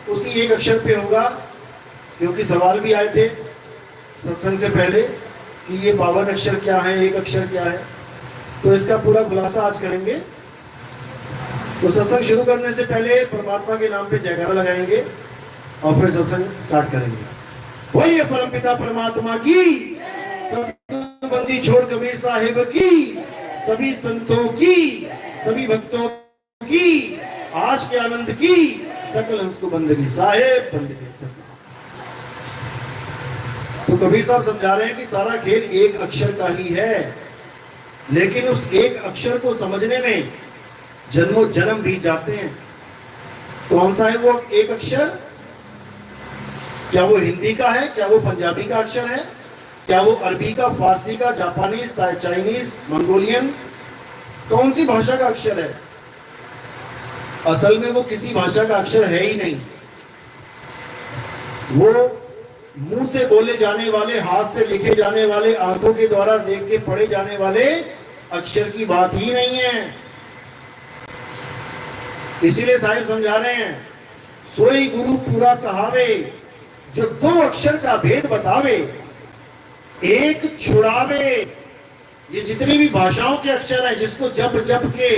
उसी एक अक्षर पे होगा, क्योंकि सवाल भी आए थे सत्संग से पहले कि ये 52 अक्षर क्या है, एक अक्षर क्या है। तो इसका पूरा खुलासा आज करेंगे। तो सत्संग शुरू करने से पहले परमात्मा के नाम पे जयकारा लगाएंगे और फिर सत्संग स्टार्ट करेंगे। बोलिए परमपिता परमात्मा की, सतबंदी छोड़ कबीर साहिब की, सभी संतों की, सभी भक्तों की, आज के आनंद की, सकल हंस को बंदगी साहेब बंदगी। तो कबीर साहब समझा रहे हैं कि सारा खेल एक अक्षर का ही है, लेकिन उस एक अक्षर को समझने में जन्मों जन्म बीत जाते हैं। कौन सा है वो एक अक्षर? क्या वो हिंदी का है? क्या वो पंजाबी का अक्षर है? क्या वो अरबी का, फारसी का, जापानीज, चाइनीज, मंगोलियन, कौन सी भाषा का अक्षर है? असल में वो किसी भाषा का अक्षर है ही नहीं। वो मुंह से बोले जाने वाले, हाथ से लिखे जाने वाले, आंखों के द्वारा देख के पढ़े जाने वाले अक्षर की बात ही नहीं है। इसीलिए साहिब समझा रहे हैं, सोई गुरु पूरा कहावे, जो 2 अक्षर का भेद बतावे, एक छुड़ावे। ये जितनी भी भाषाओं के अक्षर हैं, जिसको जप जप के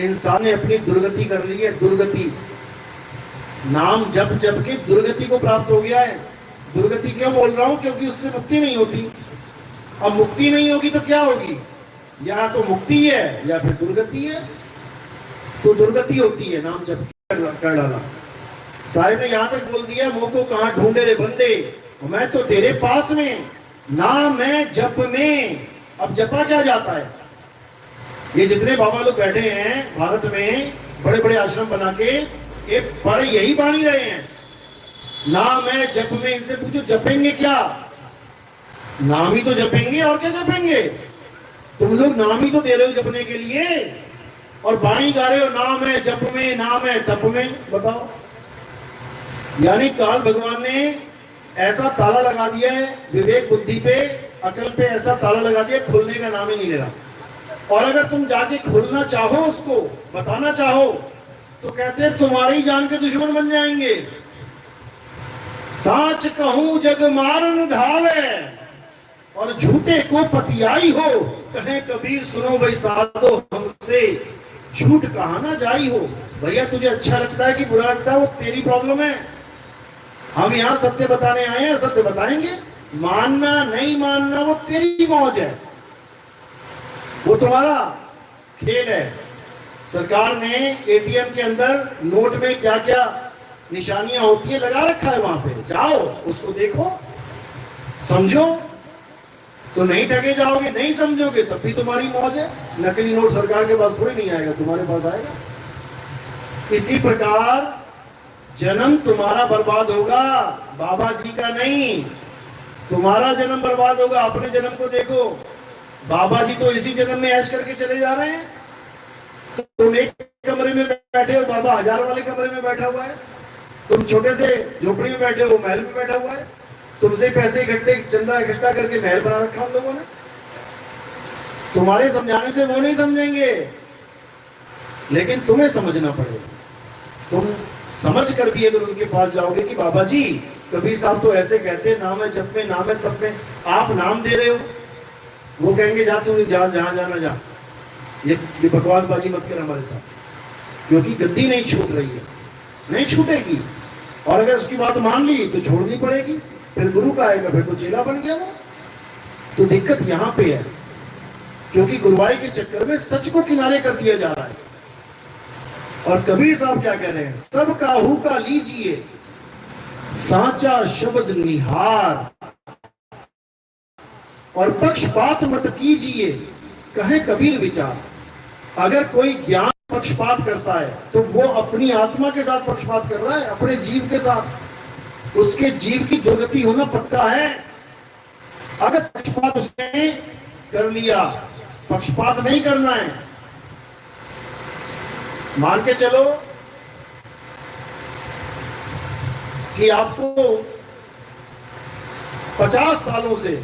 इंसान ने अपनी दुर्गति कर ली है। दुर्गति, नाम जप जप के दुर्गति को प्राप्त हो गया है। दुर्गति क्यों बोल रहा हूं? क्योंकि उससे मुक्ति नहीं होती। अब मुक्ति नहीं होगी तो क्या होगी? या तो मुक्ति है या फिर दुर्गति है। तो दुर्गति होती है नाम जप कर डाला। साहिब ने यहां तक बोल दिया, मुंह को कहां ढूंढे रे बंदे, मैं तो तेरे पास में, नाम है जप में। अब जपा क्या जाता है? ये जितने बाबा लोग बैठे हैं भारत में, बड़े बड़े आश्रम बना के, ये बड़े यही बानी रहे हैं, नाम है जप में। इनसे पूछो जपेंगे क्या? नाम ही तो जपेंगे, और क्या जपेंगे? तुम लोग नाम ही तो दे रहे हो जपने के लिए, और बाणी गा रहे हो नाम है जप में, नाम है तप में। बताओ, यानी काल भगवान ने ऐसा ताला लगा दिया है विवेक बुद्धि पे, अकल पे ऐसा ताला लगा दिया, खुलने का नाम ही नहीं ले रहा। और अगर तुम जाके खुलना चाहो, उसको बताना चाहो, तो कहते हैं तुम्हारी जान के दुश्मन बन जाएंगे। साच कहूं जग मारन ढावे, और झूठे को पतियाई हो, कहे कबीर सुनो भाई साधो हमसे, झूठ कहा ना जाई हो। भैया तुझे अच्छा लगता है कि बुरा लगता है, वो तेरी प्रॉब्लम है। हम यहाँ सत्य बताने आए हैं, सत्य बताएंगे। मानना नहीं मानना वो तेरी मौज है, वो तुम्हारा खेल है। सरकार ने एटीएम के अंदर नोट में क्या क्या निशानियां होती है लगा रखा है, वहां पे जाओ, उसको देखो, समझो, तो नहीं ठगे जाओगे। नहीं समझोगे तब भी तुम्हारी मौज है। नकली नोट सरकार के पास थोड़ी नहीं आएगा, तुम्हारे पास आएगा। इसी प्रकार जन्म तुम्हारा बर्बाद होगा, बाबा जी का नहीं। तुम्हारा जन्म बर्बाद होगा। अपने जन्म को देखो, बाबा जी तो इसी जन्म में ऐश करके चले जा रहे हैं। तुम एक कमरे में बैठे हो, बाबा 1000 वाले कमरे में बैठा हुआ है। तुम छोटे से झोपड़ी में बैठे हो, महल में बैठा हुआ है। तुमसे पैसे इकट्ठे, चंदा इकट्ठा करके महल बना रखा हम लोगों ने। तुम्हारे समझाने से वो नहीं समझेंगे, लेकिन तुम्हें समझना पड़ेगा। तुम समझ कर भी अगर उनके पास जाओगे कि बाबा जी कबीर साहब तो ऐसे कहते हैं, नाम है जप में, नाम है तप में, आप नाम दे रहे हो, वो कहेंगे जा तू जा, जहां जाना जा, ये बकवासबाजी मत कर हमारे साथ, क्योंकि गद्दी नहीं छूट रही है, नहीं छूटेगी। और अगर उसकी बात मान ली तो छोड़नी पड़ेगी, फिर गुरु का आएगा, फिर तो चेला बन गया वो। तो दिक्कत यहां पे है, क्योंकि गुरुवाई के चक्कर में सच को किनारे कर दिया जा रहा है। और कबीर साहब क्या कह रहे हैं? सब काहू का लीजिए साचा शब्द निहार, और पक्षपात मत कीजिए, कहे कबीर विचार। अगर कोई ज्ञान पक्षपात करता है तो वो अपनी आत्मा के साथ पक्षपात कर रहा है, अपने जीव के साथ। उसके जीव की दुर्गति होना पक्का है। अगर पक्षपात उसने कर लिया, पक्षपात नहीं करना है। मान के चलो कि आपको 50 सालों से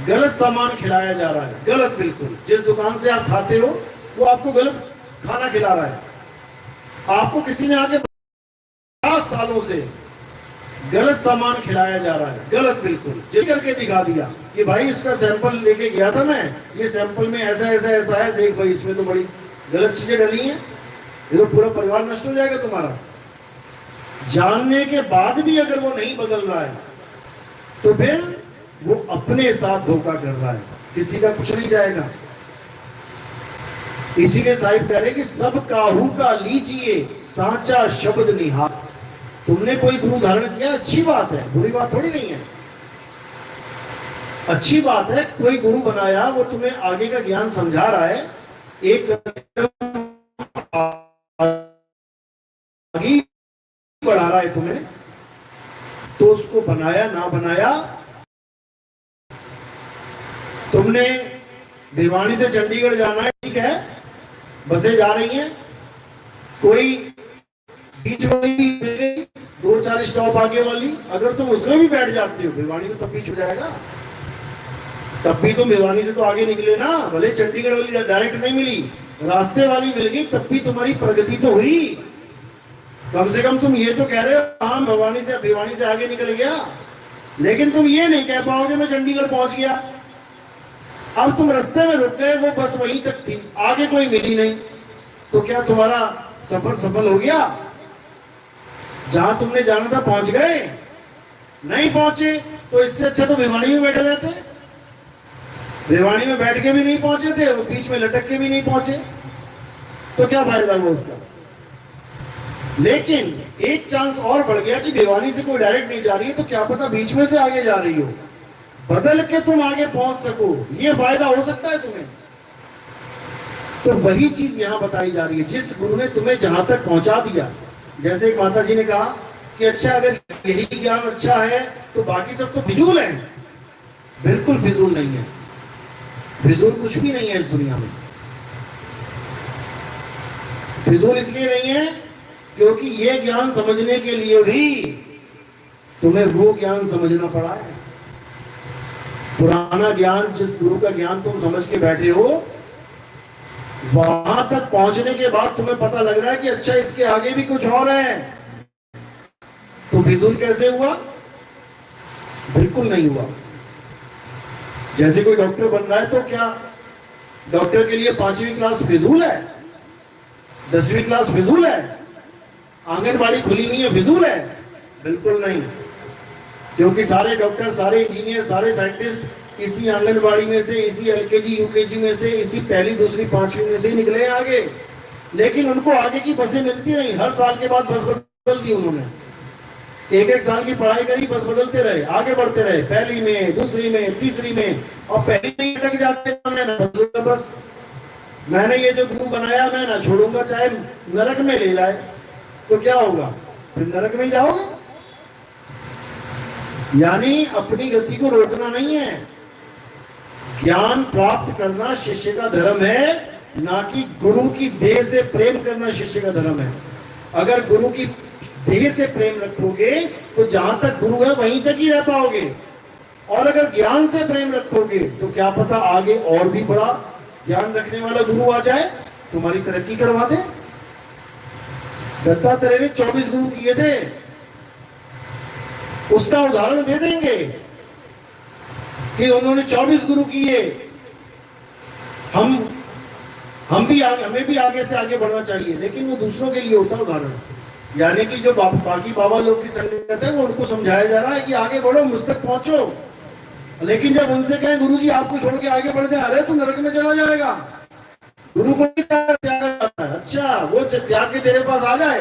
गलत सामान खिलाया जा रहा है, गलत, बिल्कुल। जिस दुकान से आप खाते हो वो आपको गलत खाना खिला रहा है। आपको किसी ने आके 50 सालों से गलत सामान खिलाया जा रहा है, गलत बिल्कुल। जिस करके दिखा दिया कि भाई इसका सैंपल लेके गया था मैं, ये सैंपल में ऐसा ऐसा ऐसा है, देख भाई इसमें तो बड़ी गलत चीजें डली हैं, ये तो पूरा परिवार नष्ट हो जाएगा तुम्हारा। जानने के बाद भी अगर वो नहीं बदल रहा है तो फिर वो अपने साथ धोखा कर रहा है, किसी का कुछ नहीं जाएगा। इसीलिए साहिब कह रहे कि सब काहू का लीजिए सांचा शब्द निहार। तुमने कोई गुरु धारण किया, अच्छी बात है, बुरी बात थोड़ी नहीं है, अच्छी बात है। कोई गुरु बनाया, वो तुम्हें आगे का ज्ञान समझा रहा है, एक आगे बढ़ा रहा है तुम्हें, तो उसको बनाया ना बनाया। तुमने भिवानी से चंडीगढ़ जाना है, ठीक है, बसें जा रही हैं, कोई बीच वाली 2-4 स्टॉप आगे वाली, अगर तुम उसमें भी बैठ जाते हो, भिवानी तो तब भी छूट जाएगा, तब भी तुम भिवानी से तो आगे निकले ना। भले चंडीगढ़ वाली डायरेक्ट नहीं मिली, रास्ते वाली मिल गई, तब भी तुम्हारी प्रगति तो हुई। कम से कम तुम ये तो कह रहे हो हाँ भिवानी से आगे निकल गया, लेकिन तुम ये नहीं कह पाओगे मैं चंडीगढ़ पहुंच गया। अब तुम रास्ते में रुक गए, वो बस वहीं तक थी, आगे कोई मिली नहीं, तो क्या तुम्हारा सफर सफल हो गया? जहां तुमने जाना था पहुंच गए? नहीं पहुंचे, तो इससे अच्छा तो भिवानी में बैठे रहते। भिवानी में बैठ के भी नहीं पहुंचे थे, वो बीच में लटक के भी नहीं पहुंचे, तो क्या फायदा हुआ उसका? लेकिन एक चांस और बढ़ गया कि भिवानी से कोई डायरेक्ट नहीं जा रही है, तो क्या पता बीच में से आगे जा रही हो, बदल के तुम आगे पहुंच सको, ये फायदा हो सकता है तुम्हें। तो वही चीज यहां बताई जा रही है, जिस गुरु ने तुम्हें जहां तक पहुंचा दिया। जैसे एक माता जी ने कहा कि अच्छा अगर यही ज्ञान अच्छा है तो बाकी सब तो फिजूल है। बिल्कुल फिजूल नहीं है, फिजूल कुछ भी नहीं है इस दुनिया में। फिजूल इसलिए नहीं है क्योंकि ये ज्ञान समझने के लिए भी तुम्हें वो ज्ञान समझना पड़ा है। पुराना ज्ञान, जिस गुरु का ज्ञान तुम समझ के बैठे हो, वहां तक पहुंचने के बाद तुम्हें पता लग रहा है कि अच्छा इसके आगे भी कुछ और है, तो फिजूल कैसे हुआ? बिल्कुल नहीं हुआ। जैसे कोई डॉक्टर बन रहा है तो क्या डॉक्टर के लिए 5वीं क्लास फिजूल है? 10वीं क्लास फिजूल है? आंगनबाड़ी खुली हुई है फिजूल है? बिल्कुल नहीं, क्योंकि सारे डॉक्टर, सारे इंजीनियर, सारे साइंटिस्ट इसी आंगनबाड़ी में से, इसी एलकेजी यूकेजी में से, इसी पहली दूसरी 5वीं में से ही निकले आगे। लेकिन उनको आगे की बसें मिलती नहीं, हर साल के बाद बस बदल दी उन्होंने। 1-1 साल की पढ़ाई करी, बस बदलते रहे, आगे बढ़ते रहे, पहली में, दूसरी में, तीसरी में, और पहली में अटक जाते, मैं ना बदलूंगा, बस मैंने ये जो गुरु बनाया मैं ना छोड़ूंगा, चाहे नरक में ले जाए। तो क्या होगा? फिर नरक में जाओगे। यानी अपनी गति को रोकना नहीं है, ज्ञान प्राप्त करना शिष्य का धर्म है, ना कि गुरु की देह से प्रेम करना शिष्य का धर्म है। अगर गुरु की देह से प्रेम रखोगे तो जहां तक गुरु है वहीं तक ही रह पाओगे, और अगर ज्ञान से प्रेम रखोगे तो क्या पता आगे और भी बड़ा ज्ञान रखने वाला गुरु आ जाए, तुम्हारी तरक्की करवा दे। दत्तात्रेय ने 24 गुरु किए थे, उसका उदाहरण दे देंगे कि उन्होंने 24 गुरु किए। हमें भी आगे से आगे बढ़ना चाहिए, लेकिन वो दूसरों के लिए होता उदाहरण। यानी कि जो बाकी बाबा लोग की संगत है, वो उनको समझाया जा रहा है कि आगे बढ़ो, मुझ तक पहुंचो। लेकिन जब उनसे कहें गुरु जी आपको छोड़ के आगे बढ़ जाए, अरे तू नरक में चला जाएगा, गुरु को त्याग करता है। अच्छा, वो त्याग के तेरे पास आ जाए,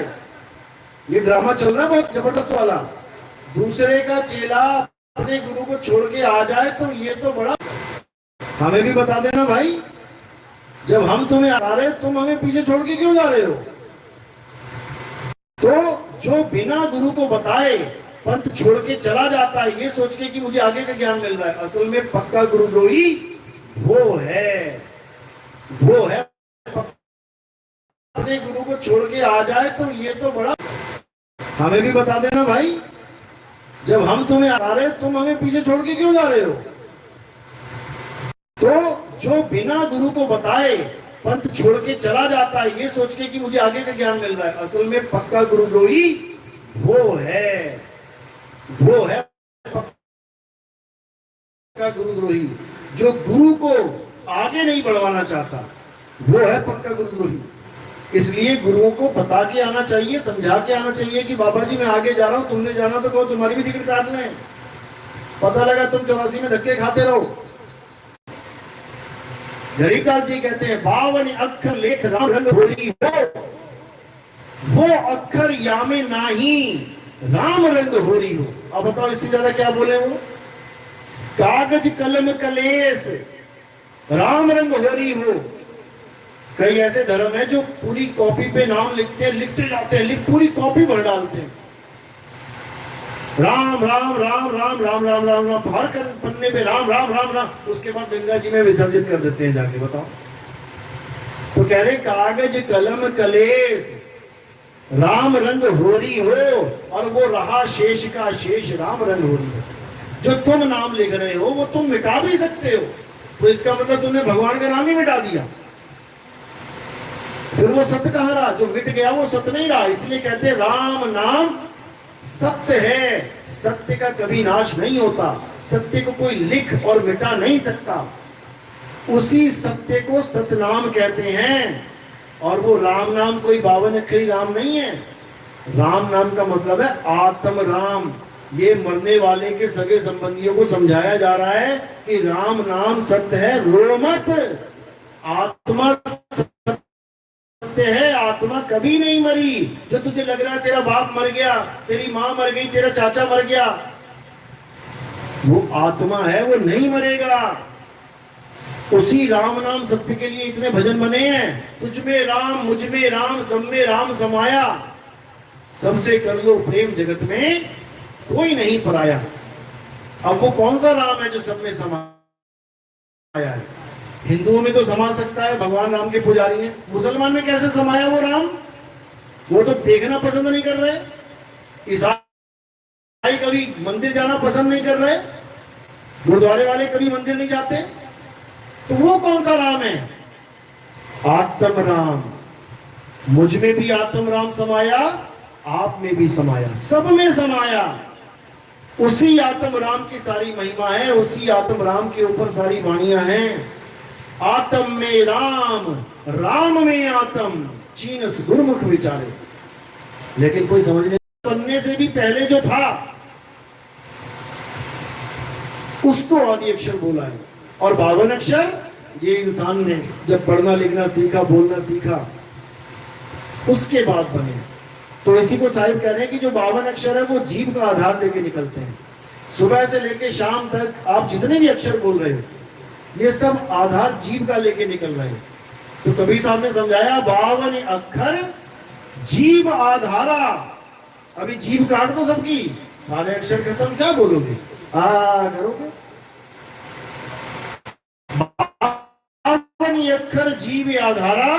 ये ड्रामा चल रहा है बहुत जबरदस्त वाला। दूसरे का चेला अपने गुरु को छोड़ के आ जाए तो ये तो बड़ा। हमें भी बता देना भाई, जब हम तुम्हें आ रहे तुम हमें पीछे छोड़ के क्यों जा रहे हो? तो जो बिना गुरु को बताए पंथ छोड़ के चला जाता है, ये सोच के कि मुझे आगे का ज्ञान मिल रहा है, असल में पक्का गुरुद्रोही वो है अपने गुरु को छोड़ के आ जाए तो ये तो बड़ा। हमें भी बता देना भाई, जब हम तुम्हें आ रहे तुम हमें पीछे छोड़ के क्यों जा रहे हो? तो जो बिना गुरु को बताए पंथ छोड़ के चला जाता है, ये सोच के कि मुझे आगे का ज्ञान मिल रहा है, असल में पक्का गुरुद्रोही वो है पक्का गुरुद्रोही। जो गुरु को आगे नहीं बढ़वाना चाहता वो है पक्का गुरुद्रोही। इसलिए गुरुओं को बता के आना चाहिए, समझा के आना चाहिए कि बाबा जी मैं आगे जा रहा हूं, तुमने जाना तो कहो, तुम्हारी भी टिकट काट लें। पता लगा तुम 84 में धक्के खाते रहो। गरीबदास जी कहते हैं 52 अक्षर लेख राम रंग होरी हो, वो अक्षर या में नाही राम रंग होरी हो। अब बताओ इससे ज्यादा क्या बोले वो। कागज कलम कलेस राम रंग होरी हो। कई ऐसे धर्म है जो पूरी कॉपी पे नाम लिखते हैं, लिखते जाते हैं, पूरी कॉपी भर डालते हैं, राम राम राम राम राम राम राम राम, हर पन्ने पे राम राम राम राम, उसके बाद गंगा जी में विसर्जित कर देते हैं जाके। बताओ। तो कह रहे कागज कलम कलेस राम रंग होरी हो, और वो रहा शेष का शेष राम रंग होरी हो। जो तुम नाम लिख रहे हो वो तुम मिटा भी सकते हो, तो इसका मतलब तुमने भगवान का नाम ही मिटा दिया। फिर वो सत्य कहाँ रहा? जो मिट गया वो सत्य नहीं रहा। इसलिए कहते हैं राम नाम सत्य है, सत्य का कभी नाश नहीं होता, सत्य को कोई लिख और मिटा नहीं सकता। उसी सत्य को सतनाम कहते हैं। और वो राम नाम कोई 52 अक्षरी राम नहीं है। राम नाम का मतलब है आत्म राम। ये मरने वाले के सगे संबंधियों को समझाया जा रहा है कि राम नाम सत्य है, रो मत। आत्मा सत्य है, आत्मा कभी नहीं मरी। जो तुझे लग रहा है तेरा बाप मर गया, तेरी माँ मर गई, तेरा चाचा मर गया, वो आत्मा है, वो नहीं मरेगा। उसी राम नाम सत्य के लिए इतने भजन बने हैं। तुझ में राम, मुझ में राम, सब में राम समाया, सबसे कर लो प्रेम जगत में कोई नहीं पराया। अब वो कौन सा राम है जो सब में समाया है? हिंदुओं में तो समा सकता है, भगवान राम के पुजारी हैं। मुसलमान में कैसे समाया वो राम? वो तो देखना पसंद नहीं कर रहे। ईसाई कभी मंदिर जाना पसंद नहीं कर रहे, गुरुद्वारे वाले कभी मंदिर नहीं जाते। तो वो कौन सा राम है? आत्म राम। मुझ में भी आत्म राम समाया, आप में भी समाया, सब में समाया। उसी आत्म राम की सारी महिमा है, उसी आत्म राम के ऊपर सारी वाणियां हैं। आत्म में राम, राम में आत्म, चीनस गुरुमुख विचारे। लेकिन कोई समझने बनने से भी पहले जो था उसको आदि अक्षर बोला है। और 52 अक्षर ये इंसान ने जब पढ़ना लिखना सीखा, बोलना सीखा, उसके बाद बने। तो इसी को साहिब कह रहे हैं कि जो 52 अक्षर है वो जीव का आधार देके निकलते हैं। सुबह से लेके शाम तक आप जितने भी अक्षर बोल रहे हो ये सब आधार जीव का लेके निकल रहे हैं। तो कबीर साहब ने समझाया 52 अक्षर जीव आधारा। अभी जीव काट दो सबकी, सारे अक्षर खत्म, क्या बोलोगे? करोगे। 52 अक्षर जीव आधारा,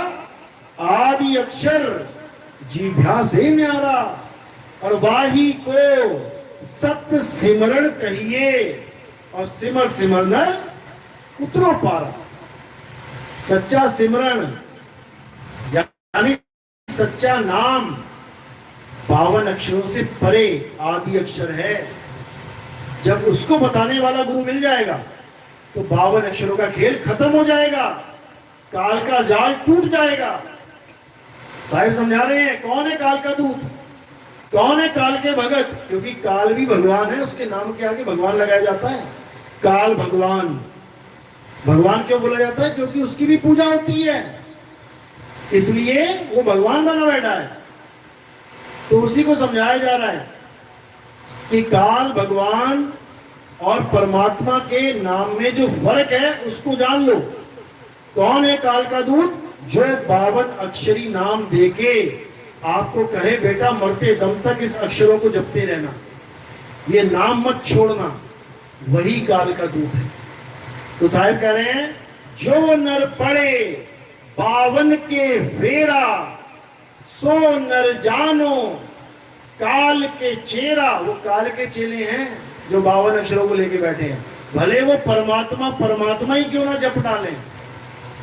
आदि अक्षर जीभ्या से न्यारा। और वाही को सत्य सिमरण कहिए, और सिमर सिमरनर उतरो पारा। सच्चा सिमरण यानी सच्चा नाम 52 अक्षरों से परे आदि अक्षर है। जब उसको बताने वाला गुरु मिल जाएगा तो 52 अक्षरों का खेल खत्म हो जाएगा, काल का जाल टूट जाएगा। साहिब समझा रहे हैं कौन है काल का दूत, कौन है काल के भगत। क्योंकि काल भी भगवान है, उसके नाम के आगे भगवान लगाया जाता है। काल भगवान, भगवान क्यों बोला जाता है? क्योंकि उसकी भी पूजा होती है, इसलिए वो भगवान बना बैठा है। तो उसी को समझाया जा रहा है कि काल भगवान और परमात्मा के नाम में जो फर्क है उसको जान लो। कौन है काल का दूत? जो 52 अक्षरी नाम देके आपको कहे बेटा मरते दम तक इस अक्षरों को जपते रहना, ये नाम मत छोड़ना, वही काल का दूत है। तो साहिब कह रहे हैं जो नर पड़े 52 के फेरा, सो नर जानो काल के चेरा। वो काल के चेले हैं जो 52 अक्षरों को लेके बैठे हैं। भले वो परमात्मा परमात्मा ही क्यों ना जप डालें।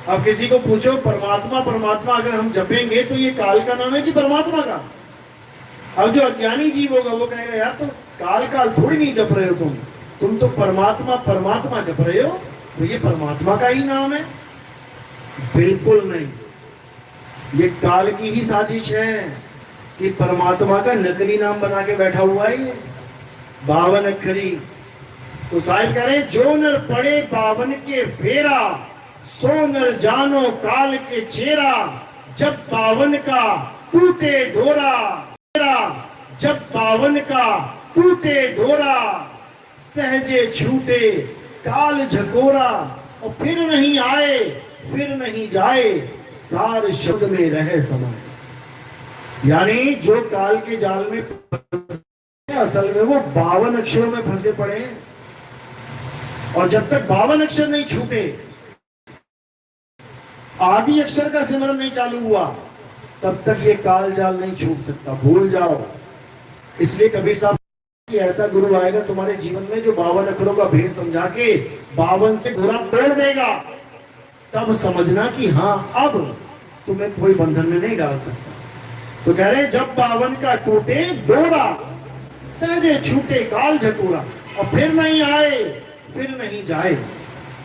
अब किसी को पूछो परमात्मा परमात्मा अगर हम जपेंगे तो ये काल का नाम है कि परमात्मा का? अब जो अज्ञानी जीव होगा वो कहेगा यार तो काल काल थोड़ी नहीं जप रहे हो तुम तो परमात्मा परमात्मा जप रहे हो, तो ये परमात्मा का ही नाम है। बिल्कुल नहीं, ये काल की ही साजिश है कि परमात्मा का नकली नाम बना के बैठा हुआ है ये 52 अक्षरी। तो साहिब कह रहे जो नर पड़े 52 के फेरा, सो नर जानो काल के चेरा। जब 52 का टूटे डोरा, जब 52 का टूटे डोरा, सहजे छूटे काल झकोरा। और फिर नहीं आए फिर नहीं जाए, सार शब्द में रहे समय। यानी जो काल के जाल में असल में वो 52 अक्षरों में फंसे पड़े हैं, और जब तक 52 अक्षर नहीं छूटे, आदि अक्षर का सिमरन नहीं चालू हुआ, तब तक ये काल जाल नहीं छूट सकता। भूल जाओ। इसलिए कबीर साहब कि ऐसा गुरु आएगा तुम्हारे जीवन में जो 52 अक्षरों का भेद समझा के 52 से घोड़ा तोड़ देगा, तब समझना कि हाँ अब तुम्हें कोई बंधन में नहीं डाल सकता। तो कह रहे जब 52 का टूटे डोरा, सहजे छूटे काल झकोरा। और फिर नहीं आए फिर नहीं जाए,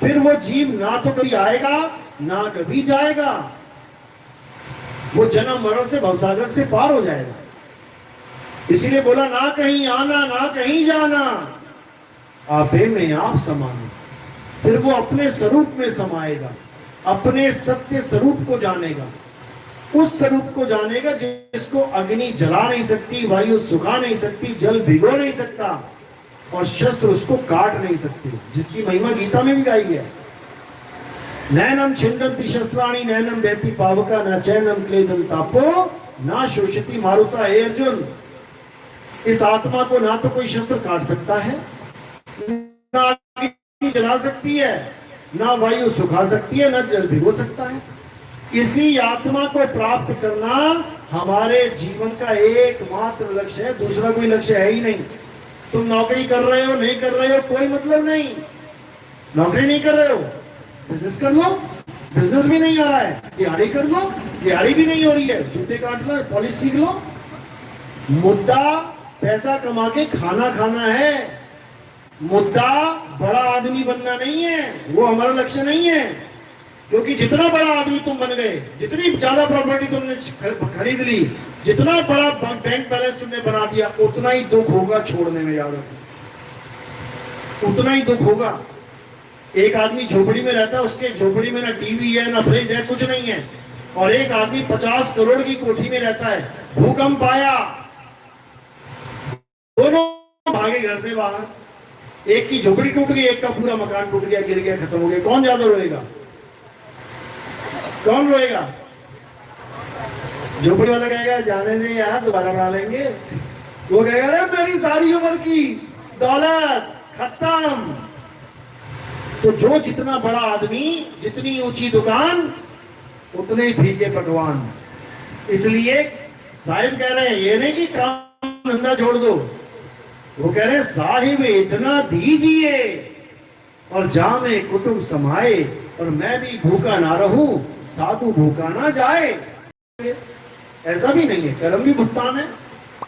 फिर वो जीव ना तो कभी आएगा ना कभी जाएगा, वो जन्म मरण से भवसागर से पार हो जाएगा। इसीलिए बोला ना कहीं आना ना कहीं जाना, आपे में आप समाना। फिर वो अपने स्वरूप में समाएगा, अपने सत्य स्वरूप को जानेगा, उस स्वरूप को जानेगा जिसको अग्नि जला नहीं सकती, वायु सुखा नहीं सकती, जल भिगो नहीं सकता, और शस्त्र उसको काट नहीं सकते, जिसकी महिमा गीता में भी गाई है। नैनम छिंदन्ति शस्त्राणि नैनम देती पावका न चैनम क्लेदम तापो ना शोषति मारुता। हे अर्जुन, इस आत्मा को ना तो कोई शस्त्र काट सकता है, ना अग्नि जला सकती है, ना वायु सुखा सकती है, ना जल भिगो सकता है। इसी आत्मा को प्राप्त करना हमारे जीवन का एकमात्र लक्ष्य है, दूसरा कोई लक्ष्य है ही नहीं। तुम नौकरी कर रहे हो नहीं कर रहे हो कोई मतलब नहीं, नौकरी नहीं कर रहे हो बिजनेस कर लो, बिजनेस भी नहीं आ रहा है, दिहाड़ी कर लो, दिहाड़ी भी नहीं हो रही है, जूते काट लो, पॉलिश सीख लो। मुद्दा पैसा कमा के खाना खाना है, मुद्दा बड़ा आदमी बनना नहीं है, वो हमारा लक्ष्य नहीं है। क्योंकि जितना बड़ा आदमी तुम बन गए, जितनी ज्यादा प्रॉपर्टी तुमने खरीद ली, जितना बड़ा बैंक बैलेंस तुमने बना दिया, उतना ही दुख होगा छोड़ने में, याद रखो, उतना ही दुख होगा। एक आदमी झोपड़ी में रहता है, उसके झोपड़ी में ना टीवी है ना फ्रिज है, कुछ नहीं है, और एक आदमी 50 करोड़ की कोठी में रहता है, भूकंप आया, दोनों भागे घर से बाहर, एक की झोपड़ी टूट गई, एक का पूरा मकान टूट गया, गिर गया, खत्म हो गया। कौन ज्यादा रोएगा? कौन रोएगा? झोपड़ी वाला कहेगा जाने दे यार, दोबारा बना लेंगे। वो कहेगा अरे मेरी सारी उम्र की दौलत खत्म। तो जो जितना बड़ा आदमी, जितनी ऊंची दुकान, उतने ही फीके पकवान। इसलिए साहिब कह रहे हैं ये नहीं कि काम धंधा छोड़ दो, वो कह रहे हैं साहिब इतना दीजिए और जामे कुटुंब समाए, और मैं भी भूखा ना रहूं साधु भूखा ना जाए। ऐसा भी नहीं है, कर्म भी भुगतान है,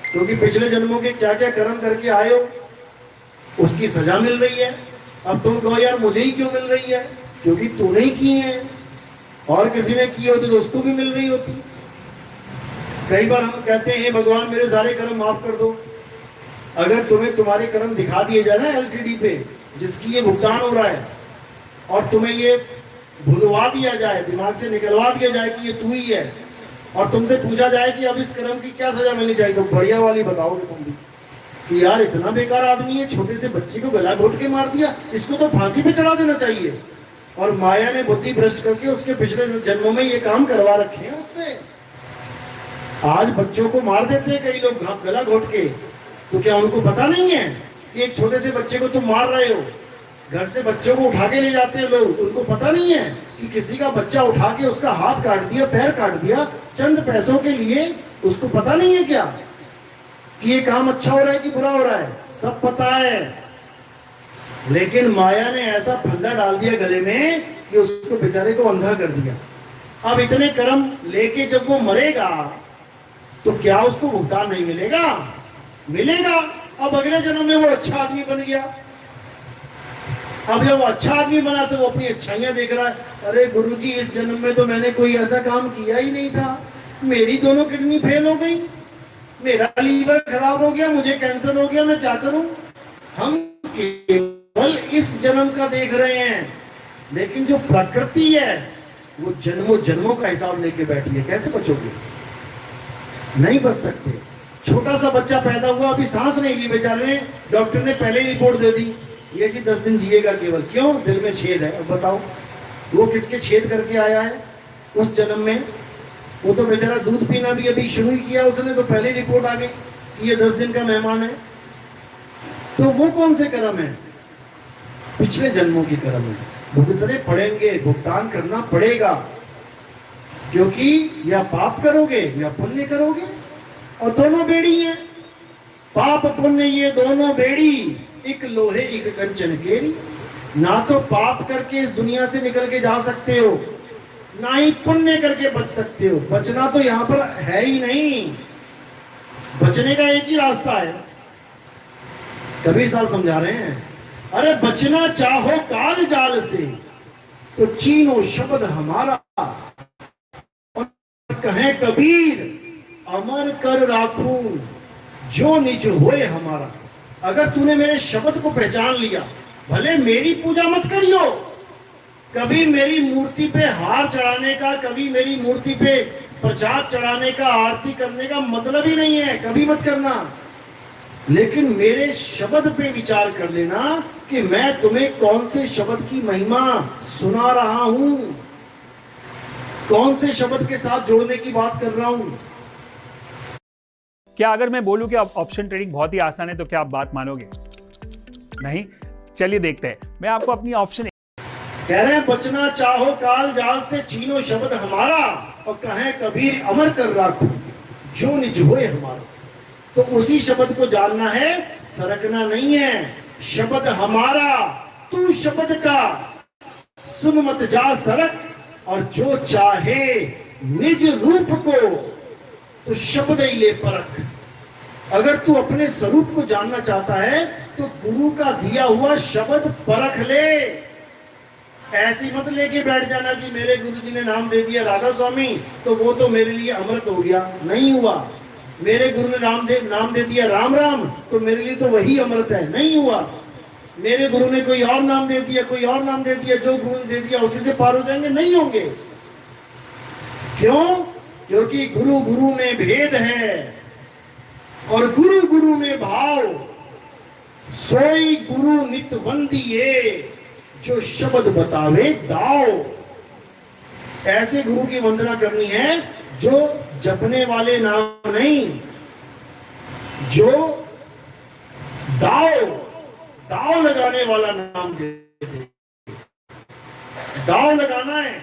क्योंकि पिछले जन्मों के क्या क्या कर्म करके आए हो उसकी सजा मिल रही है। अब तुम कहो यार मुझे ही क्यों मिल रही है? क्योंकि तूने ही किए हैं, और किसी ने किए होते तो उसको भी मिल रही होती। कई बार हम कहते हैं भगवान मेरे सारे कर्म माफ कर दो। अगर तुम्हें तुम्हारे कर्म दिखा दिए जाए ना एलसीडी पे, जिसकी ये भुगतान हो रहा है, और तुम्हें ये भुलवा दिया जाए, दिमाग से निकलवा दिया जाए कि ये तू ही है, और तुमसे पूछा जाए कि अब इस कर्म की क्या सजा मिलनी चाहिए, तो बढ़िया वाली बताओगे तुम भी कि यार इतना बेकार आदमी है, छोटे से बच्चे को गला घोट के मार दिया, इसको तो फांसी पे चढ़ा देना चाहिए। और माया ने बुद्धि भ्रष्ट करके उसके पिछले जन्मों में ये काम करवा रखे हैं उससे। आज बच्चों को मार देते हैं कई लोग गला घोट के, तो क्या उनको पता नहीं है कि एक छोटे से बच्चे को तुम मार रहे हो? घर से बच्चों को उठा के ले जाते हैं लोग, उनको पता नहीं है कि किसी का बच्चा उठा के उसका हाथ काट दिया, पैर काट दिया चंद पैसों के लिए। उसको पता नहीं है क्या कि ये काम अच्छा हो रहा है कि बुरा हो रहा है? सब पता है, लेकिन माया ने ऐसा फंदा डाल दिया गले में कि उसको बेचारे को अंधा कर दिया। अब इतने कर्म लेके जब वो मरेगा तो क्या उसको भुगतान नहीं मिलेगा? मिलेगा। अब अगले जन्म में वो अच्छा आदमी बन गया। अब जब वो अच्छा आदमी बना तो वो अपनी अच्छाइयां देख रहा है, अरे गुरुजी इस जन्म में तो मैंने कोई ऐसा काम किया ही नहीं था, मेरी दोनों किडनी फेल हो गई, मेरा लीवर खराब हो गया, मुझे कैंसर हो गया, मैं क्या करूं? हम केवल इस जन्म का देख रहे हैं, लेकिन जो प्रकृति है वो जन्मों जन्मों का हिसाब लेके बैठी है। कैसे बचोगे? नहीं बच सकते। छोटा सा बच्चा पैदा हुआ, अभी सांस नहीं ली बेचारे ने, डॉक्टर ने पहले ही रिपोर्ट दे दी, ये जी 10 दिन जिएगा केवल। क्यों? दिल में छेद है। अब बताओ वो किसके छेद करके आया है उस जन्म में? वो तो बेचारा दूध पीना भी अभी शुरू ही किया उसने, तो पहले रिपोर्ट आ गई कि ये 10 दिन का मेहमान है। तो वो कौन से कर्म है? पिछले जन्मों की कर्म है। भुगतने पड़ेंगे, भुगतान करना पड़ेगा, क्योंकि या पाप करोगे या पुण्य करोगे, और दोनों बेड़ी हैं। पाप पुण्य ये दोनों बेड़ी, एक लोहे एक कंचन केरी। ना तो पाप करके इस दुनिया से निकल के जा सकते हो, ना ही पुण्य करके बच सकते हो। बचना तो यहां पर है ही नहीं। बचने का एक ही रास्ता है। कबीर साहब समझा रहे हैं, अरे बचना चाहो काल जाल से तो चीनो शब्द हमारा, और कहे कबीर अमर कर राखूं जो निज होए हमारा। अगर तूने मेरे शब्द को पहचान लिया, भले मेरी पूजा मत करियो, कभी मेरी मूर्ति पे हार चढ़ाने का, कभी मेरी मूर्ति पे प्रसाद चढ़ाने का, आरती करने का मतलब ही नहीं है, कभी मत करना। लेकिन मेरे शब्द पे विचार कर लेना कि मैं तुम्हें कौन से शब्द की महिमा सुना रहा हूं, कौन से शब्द के साथ जोड़ने की बात कर रहा हूं। क्या अगर मैं बोलूं कि ऑप्शन ट्रेडिंग बहुत ही आसान है तो क्या आप बात मानोगे? नहीं? चलिए देखते हैं। मैं आपको अपनी ऑप्शन कह रहे हैं, बचना चाहो काल जाल से चीनो शब्द हमारा, और कहे कबीर अमर कर राखो जो निज होए हमारा। तो उसी शब्द को जानना है, सरकना नहीं है। शब्द हमारा, तू शब्द का, सुन मत जा सरक, और जो चाहे निज रूप को तो शब्द ही ले परख। अगर तू अपने स्वरूप को जानना चाहता है तो गुरु का दिया हुआ शब्द परख ले। ऐसी मत लेके बैठ जाना कि मेरे गुरुजी ने नाम दे दिया राधा स्वामी तो वो तो मेरे लिए अमृत हो गया। नहीं हुआ। मेरे गुरु ने नाम दे दिया राम राम तो मेरे लिए तो वही अमृत है। नहीं हुआ। मेरे गुरु ने कोई और नाम दे दिया, कोई और नाम दे दिया, जो गुरु ने दे दिया उसी से पार हो जाएंगे? नहीं होंगे। क्यों? क्योंकि गुरु गुरु में भेद है और गुरु गुरु में भाव। सोई गुरु नित वंदिए जो शब्द बतावे दाओ। ऐसे गुरु की वंदना करनी है जो जपने वाले नाम नहीं, जो दाव लगाने वाला नाम दे। दाव लगाना है।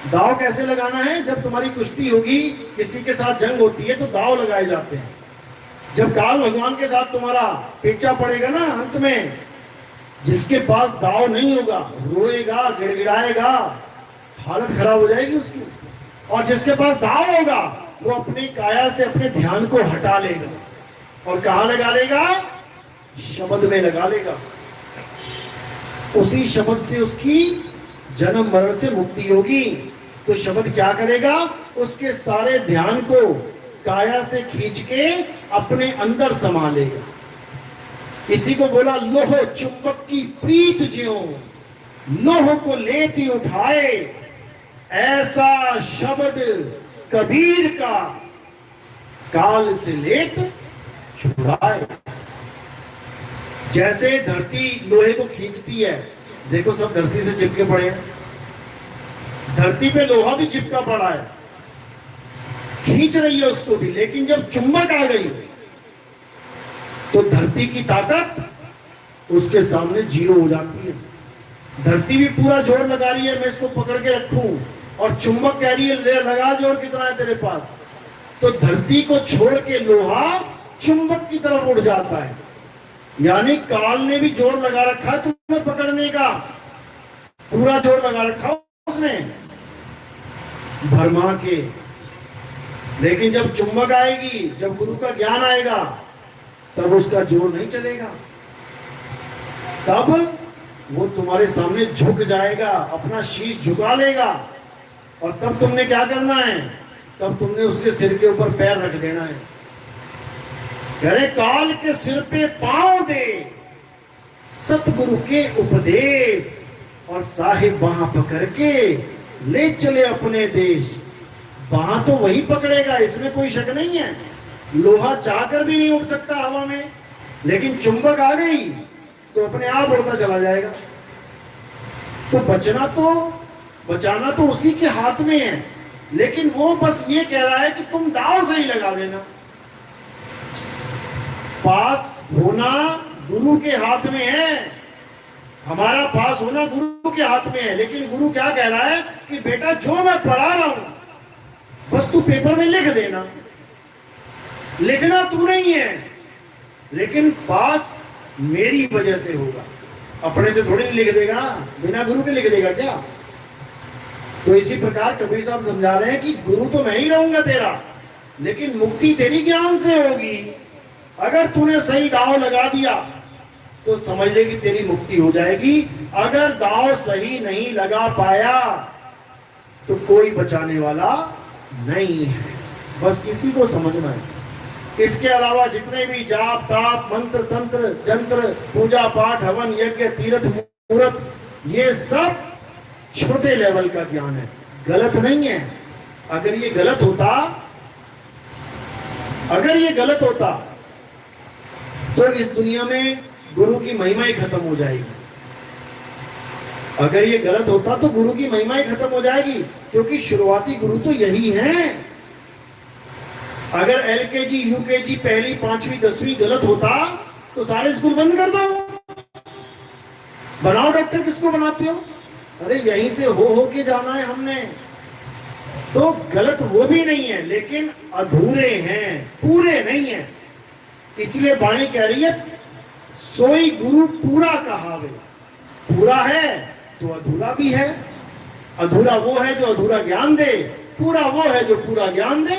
दाव कैसे लगाना है? जब तुम्हारी कुश्ती होगी, किसी के साथ जंग होती है तो दाव लगाए जाते हैं। जब काल भगवान के साथ तुम्हारा पेचा पड़ेगा ना, अंत में जिसके पास दाव नहीं होगा रोएगा, गिड़गिड़ाएगा, हालत खराब हो जाएगी उसकी। और जिसके पास दाव होगा वो अपनी काया से अपने ध्यान को हटा लेगा और कहां लगा लेगा? शब्द में लगा लेगा। उसी शब्द से उसकी जन्म मरण से मुक्ति होगी। तो शब्द क्या करेगा? उसके सारे ध्यान को काया से खींच के अपने अंदर समा लेगा। इसी को बोला लोह चुंबक की प्रीत ज्यों लोह को लेती उठाए, ऐसा शब्द कबीर का काल से लेत छुड़ाए। जैसे धरती लोहे को खींचती है, देखो सब धरती से चिपके पड़े हैं, धरती पे लोहा भी चिपका पड़ा है, खींच रही है उसको भी। लेकिन जब चुंबक आ गई तो धरती की ताकत उसके सामने जीरो हो जाती है। धरती भी पूरा जोर लगा रही है मैं इसको पकड़ के रखूं, और चुंबक कह रही है ले लगा जोर, कितना है तेरे पास। तो धरती को छोड़ के लोहा चुंबक की तरफ उड़ जाता है। यानी काल ने भी जोर लगा रखा है तुम्हें पकड़ने का, पूरा जोर लगा रखा उसने भरमा के। लेकिन जब चुंबक आएगी, जब गुरु का ज्ञान आएगा, तब उसका जोर नहीं चलेगा। तब वो तुम्हारे सामने झुक जाएगा, अपना शीश झुका लेगा। और तब तुमने क्या करना है? तब तुमने उसके सिर के ऊपर पैर रख देना है। करे काल के सिर पे पांव दे, सतगुरु के उपदेश, और साहिब वहां पकड़ के ले चले अपने देश। वहां तो वही पकड़ेगा, इसमें कोई शक नहीं है। लोहा चाहकर भी नहीं उड़ सकता हवा में, लेकिन चुंबक आ गई तो अपने आप उड़ता चला जाएगा। तो बचाना तो उसी के हाथ में है, लेकिन वो बस ये कह रहा है कि तुम दांव सही लगा देना। पास होना गुरु के हाथ में है, हमारा पास होना गुरु के हाथ में है। लेकिन गुरु क्या कह रहा है कि बेटा जो मैं पढ़ा रहा हूं बस तू पेपर में लिख देना। लिखना तू नहीं है, लेकिन पास मेरी वजह से होगा, अपने से थोड़ी नहीं लिख देगा। बिना गुरु के लिख देगा क्या? तो इसी प्रकार कबीर साहब समझा रहे हैं कि गुरु तो मैं ही रहूंगा तेरा, लेकिन मुक्ति तेरी ज्ञान से होगी। अगर तूने सही दाव लगा दिया तो समझ ले कि तेरी मुक्ति हो जाएगी। अगर दाव सही नहीं लगा पाया तो कोई बचाने वाला नहीं है। बस इसी को समझना है। इसके अलावा जितने भी जाप ताप मंत्र तंत्र जंत्र पूजा पाठ हवन यज्ञ तीर्थ मुहूर्त, ये सब छोटे लेवल का ज्ञान है, गलत नहीं है। अगर ये गलत होता तो इस दुनिया में गुरु की महिमा ही खत्म हो जाएगी। अगर ये गलत होता तो गुरु की महिमा ही खत्म हो जाएगी, क्योंकि शुरुआती गुरु तो यही हैं। अगर एलकेजी यूकेजी पहली पांचवी 10वीं गलत होता तो सारे स्कूल बंद कर दो। बनाओ डॉक्टर, किसको बनाते हो? अरे यहीं से हो के जाना है हमने। तो गलत वो भी नहीं है, लेकिन अधूरे हैं, पूरे नहीं है। इसलिए वाणी कह रही है सोई गुरु पूरा कहावे। पूरा है तो अधूरा भी है। अधूरा वो है जो अधूरा ज्ञान दे, पूरा वो है जो पूरा ज्ञान दे।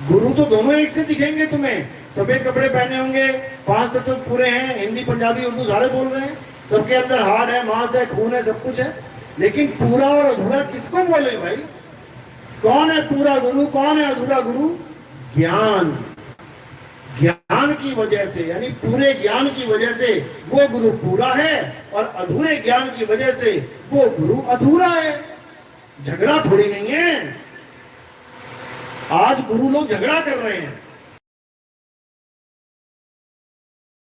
गुरु तो दोनों एक से दिखेंगे तुम्हें। सफेद कपड़े पहने होंगे, 5 तत्व पूरे हैं, हिंदी पंजाबी उर्दू सारे बोल रहे हैं, सबके अंदर हार्ट है, मांस है, खून है, सब कुछ है। लेकिन पूरा और अधूरा किसको बोले भाई? कौन है पूरा गुरु, कौन है अधूरा गुरु? ज्ञान। ज्ञान की वजह से, यानी पूरे ज्ञान की वजह से वो गुरु पूरा है, और अधूरे ज्ञान की वजह से वो गुरु अधूरा है। झगड़ा थोड़ी नहीं है। आज गुरु लोग झगड़ा कर रहे हैं।